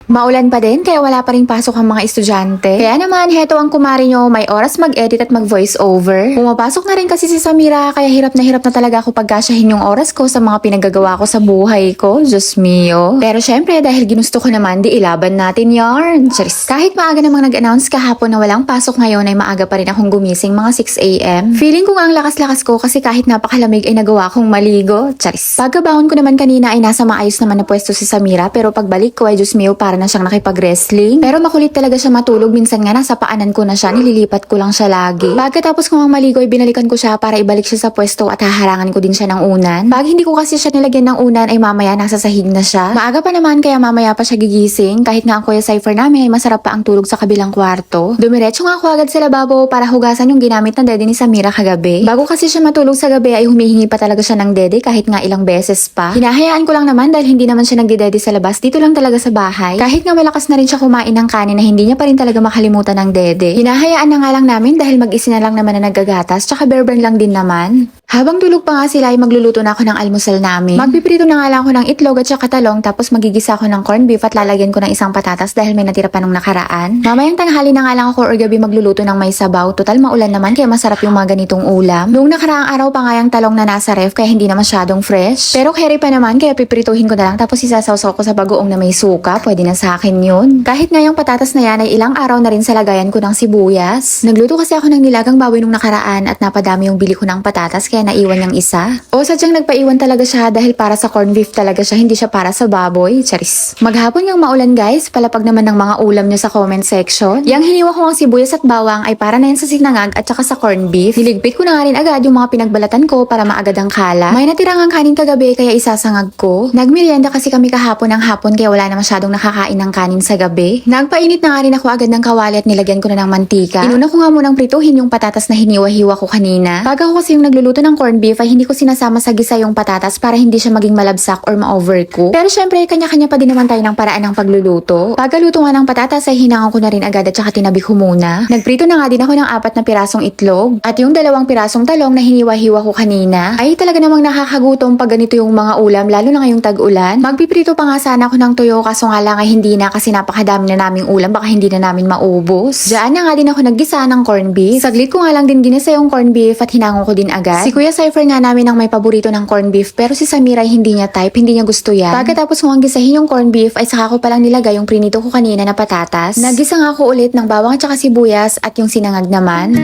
Maulan pa din kaya wala pa rin pasok ang mga estudyante. Kaya naman, heto ang kumari nyo, may oras mag-edit at mag-voice over. Pumapasok na rin kasi si Samira kaya hirap na talaga ako pagkasyahin yung oras ko sa mga pinagagawa ko sa buhay ko. Diyos mio. Pero syempre, dahil ginusto ko naman, di ilaban natin yarn. Charis. Kahit maaga namang nag-announce kahapon na walang pasok ngayon ay maaga pa rin akong gumising mga 6 a.m. Feeling ko nga ang lakas-lakas ko kasi kahit napakalamig ay nagawa kong maligo. Charis. Pagkabangon ko naman kanina ay nasa maayos naman na pwesto si Samira pero pagbalik ko ay Diyos mio para na siyang nakipag-wrestling. Pero makulit talaga siya matulog. Minsan nga nasa paanan ko na siya, nililipat ko lang siya lagi. Pagkatapos kong maligo ay binalikan ko siya para ibalik siya sa pwesto at haharangan ko din siya ng unan. Pag hindi ko kasi siya nilagyan ng unan ay mamaya nasa sahig na siya. Maaga pa naman kaya mamaya pa siya gigising. Kahit nga ang Kuya Cypher namin ay masarap pa ang tulog sa kabilang kwarto. Dumiretso nga ako agad sa lababo para hugasan yung ginamit ng dede ni Samira kagabi. Bago kasi siya matulog sa gabi ay humihingi pa talaga siya ng dede kahit nga ilang beses pa. Hinahayaan ko lang naman dahil hindi naman siya nagdedede sa labas. Dito lang talaga sa bahay. Kahit nga malakas na rin siya kumain ng kanin na hindi niya pa rin talaga makalimutan ng dede. Hinahayaan na nga lang namin dahil mag-isa na lang naman na naggagatas tsaka bare-burn lang din naman. Habang tulog pa nga sila ay magluluto na ako ng almusal namin. Magpiprito na nga lang ako ng itlog at saka talong tapos magigisa ako ng corned beef at lalagyan ko ng isang patatas dahil may natira pa nung nakaraan. Mamayang tanghali na nga lang ako or gabi magluluto ng may sabaw. Total maulan naman kaya masarap yung mga ganitong ulam. Noong nakaraang araw pa nga yung talong na nasa ref kaya hindi na masyadong fresh. Pero carry pa naman kaya piprituhin ko na lang tapos isasawsaw ko sa bagoong na may suka. Pwede na sa akin yun. Kahit nga yung patatas na yan ay ilang araw na rin sa lagayan ko ng sibuyas. Nagluto kasi ako ng nilagang baboy nung nakaraan at napadami yung bili ko ng patatas kaya naiwan yung isa. O sadyang nagpaiwan talaga siya dahil para sa corned beef talaga siya, hindi siya para sa baboy. Charis. Maghapon yung maulan guys, palapag naman ng mga ulam nyo sa comment section. Yang hiniwa ko ang sibuyas at bawang ay para na yan sa sinangag at saka sa corned beef. Niligpit ko na nga rin agad yung mga pinagbalatan ko para maagad ang kala. May natirang ang kanin kagabi kaya isasangag ko. Nagmerienda kasi kami kahapon ng hapon kaya wala na masyadong nakakain ng kanin sa gabi. Nagpainit na nga rin ako agad ng kawali at nilagyan ko na ng mantika. Inuna ko nga munang prituhin yung patatas na hiniwa-hiwa ko kanina. Pag ako kasi yung nagluluto ng corned beef ay hindi ko sinasama sa gisa yung patatas para hindi siya maging malabsak or ma-overcook. Pero syempre, kanya-kanya pa din naman tayo ng paraan ng pagluluto. Pagkaluto nga ng patatas ay hinangan ko na rin agad at saka tinabi ko muna. Nagprito na nga din ako ng 4 na pirasong itlog at yung 2 pirasong talong na hiniwa-hiwa ko kanina. Ay talaga namang nakakagutom pag ganito yung mga ulam lalo na ngayong tag-ulan. Magpiprito pa nga sana ako ng tuyo kaso nga lang ay hindi na kasi napakadami na naming ulam baka hindi na namin maubos. Diyan na nga din ako naggisa ng corned beef. Saglit ko nga lang din ginisa yung corned beef at hinangon ko din agad. Si Kuya Cypher nga namin ang may paborito ng corned beef pero si Samira hindi niya type, hindi niya gusto yan. Pagkatapos kong gisahin yung corned beef ay saka ko palang nilagay yung prinito ko kanina na patatas. Naggisa nga ako ulit ng bawang at saka sibuyas at yung sinangag naman.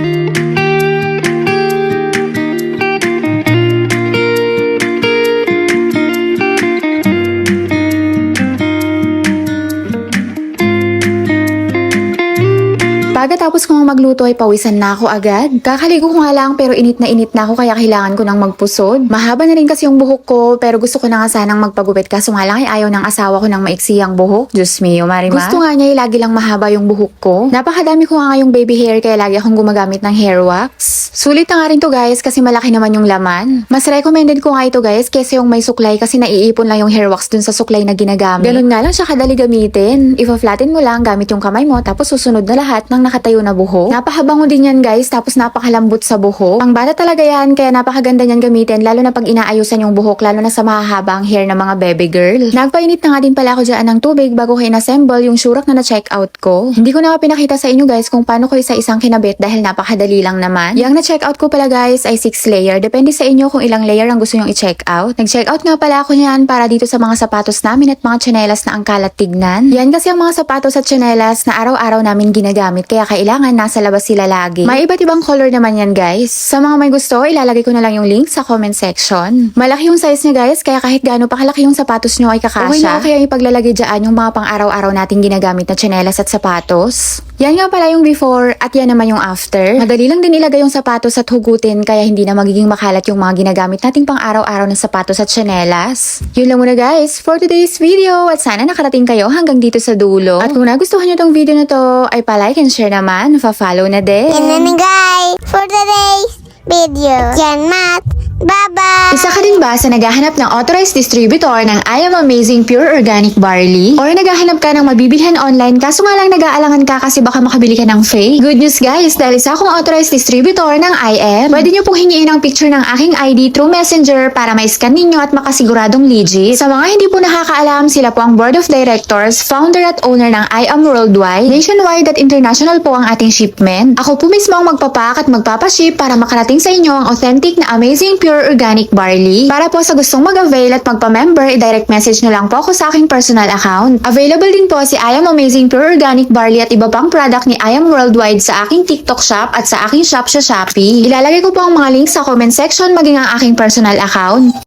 Pagkatapos kong magluto ay pawisan na ako agad. Kakaligo ko nga lang pero init na ako kaya kailangan ko ng magpusod. Mahaba na rin kasi yung buhok ko pero gusto ko na nga sanang magpagupit kaso nga lang ay ayaw ng asawa ko ng maiksi ang buhok. Diyos mio, Marima. Gusto nga niya lagi lang mahaba yung buhok ko. Napakadami ko nga yung baby hair kaya lagi akong gumagamit ng hair wax. Sulit na nga rin to guys kasi malaki naman yung laman. Mas recommended ko nga ito guys kesa yung may suklay kasi naiipon lang yung hair wax dun sa suklay na ginagamit. Ganun nga lang siya kadali gamitin. Ipa-flatten mo lang gamit yung kamay mo tapos susunod na lahat ng nakatayo na buhok. Napahabango din yan guys tapos napakalambot sa buhok. Pang bata talaga yan kaya napakaganda niyan gamitin lalo na pag inaayusan yung buhok lalo na sa mahahaba ang hair ng mga baby girl. Nagpainit na nga din pala ako dyan ng tubig bago ko in-assemble yung surak na na-check out ko. Hindi ko na pinakita sa inyo guys kung paano ko isa-isang kinabit dahil napakadali lang naman. Yung na-check out ko pala guys ay 6 layer. Depende sa inyo kung ilang layer ang gusto nyong i-check out. Nag-check out nga pala ako yan para dito sa mga sapatos namin at mga tsinelas na ang kalat tignan. Yan kasi ang mga sapatos at tsinelas na araw-araw namin ginagamit kaya kailangan nasa labas sila lagi. May iba't ibang color naman yan guys. Sa mga may gusto, ilalagay ko na lang yung link sa comment section. Malaki yung size niya guys, kaya kahit gaano pa kalaki yung sapatos nyo ay kakasya. Okay na kaya ipaglalagay dyan yung mga pang araw-araw nating ginagamit na tsinelas at sapatos. Yan nga pala yung before at yan naman yung after. Madali lang din ilagay yung sapatos at hugutin kaya hindi na magiging makalat yung mga ginagamit nating pang araw-araw na sapatos at tsinelas. Yun lang muna guys for today's video at sana nakarating kayo hanggang dito sa dulo. At kung nagustuhan nyo tong video na to ay pa-like and share naman, pa-follow na din. Yan na guys for today's video. Yan, Matt. Bye-bye! Isa ka din ba sa naghahanap ng authorized distributor ng I Am Amazing Pure Organic Barley? Or naghahanap ka ng mabibilhan online kaso nga lang nag-aalangan ka kasi baka makabili ka ng fake? Good news guys, dahil isa akong authorized distributor ng I Am. Pwede nyo pong hingiin ang picture ng aking ID through Messenger para ma-scan ninyo at makasiguradong legit. Sa mga hindi po nakakaalam, sila po ang Board of Directors, founder at owner ng I Am Worldwide. Nationwide at international po ang ating shipment. Ako po mismo ang magpapack at magpapaship para makarating sa inyo ang authentic na Amazing Pure Organic Barley. Para po sa gustong mag-avail at magpa-member, i-direct message nyo lang po ako sa aking personal account. Available din po si I Am Amazing Pure Organic Barley at iba pang product ni I Am Worldwide sa aking TikTok shop at sa aking shop sa Shopee. Ilalagay ko po ang mga links sa comment section maging ang aking personal account.